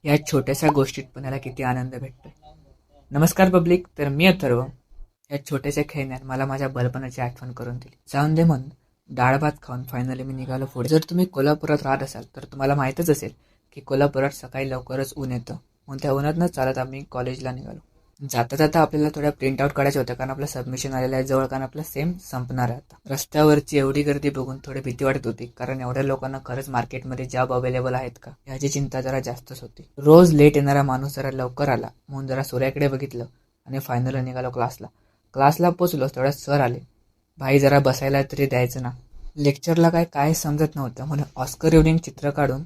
या छोट्याशा गोष्टीत पण याला किती आनंद भेटतोय. नमस्कार पब्लिक, तर मी अथर्व. या छोट्याशा खेळण्यात मला माझ्या बालपणाची आठवण करून दिली. जाऊन दे म्हणून डाळ भात खाऊन फायनली मी निघालो पुढे. जर तुम्ही कोल्हापुरात राहत असाल तर तुम्हाला माहीतच असेल की कोल्हापुरात सकाळी लवकरच ऊन येतं. म्हणून त्या उन्हातनं चालत आम्ही कॉलेजला निघालो. जाता जाता आपल्याला थोड्या प्रिंट आउट काढायच्या होत्या, कारण आपलं सबमिशन आलेलं आहे जवळ, कारण आपलं सेम संपणार आहे आता. रस्त्यावरची एवढी गर्दी बघून थोडी भीती वाटत होती, कारण एवढ्या लोकांना खरंच मार्केटमध्ये जॉब अवेलेबल आहेत का याची चिंता जरा जास्तच होती. रोज लेट येणारा माणूस जरा लवकर आला म्हणून जरा सूर्याकडे बघितलं आणि फायनली निघालो क्लासला पोचलो तेवढ्यात सर आले. भाई जरा बसायला तरी द्यायचं ना. लेक्चरला काय समजत नव्हतं म्हणून ऑस्कर एवढी चित्र काढून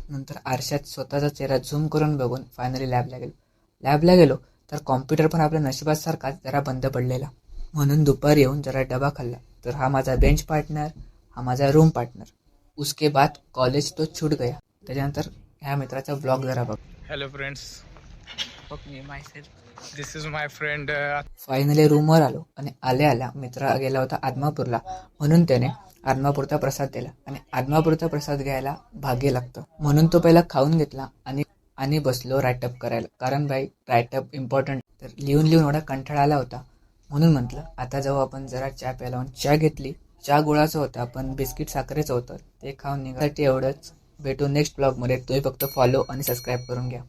नंतर आरशात स्वतःचा चेहरा झूम करून बघून फायनली लॅबला गेलो तर कॉम्प्युटर पण आपल्या नशिबासारखाच जरा बंद पडलेला. म्हणून दुपारी येऊन जरा डबा खाल्ला. तर हा माझा बेंच पार्टनर, हा माझा रूम पार्टनर. उसके बाद कॉलेज तो छूट गया. त्याच्यानंतर ह्या मित्राचा ब्लॉग जरा बघ. Hello friends, बघ मी myself. this is my friend. Finally रूमवर आलो आणि आल्या मित्र गेला होता आदमापूरला, म्हणून त्याने आदमापूरचा प्रसाद दिला आणि आदमापूरचा प्रसाद घ्यायला भाग्य लागतं. म्हणून तो पहिला खाऊन घेतला आणि बसलो रायटअप करायला, कारण बाई रायटअप इम्पॉर्टंट. तर लिहून एवढा कंटाळा आला होता म्हणून म्हटलं आता जाऊ आपण जरा चहा प्यायला. चहा घेतली. चहा गुळाचं होता पण बिस्किट साखरेचं होतं. ते खाऊन निघासाठी एवढंच. भेटू नेक्स्ट ब्लॉगमध्ये. तुम्ही फक्त फॉलो आणि सबस्क्राईब करून घ्या.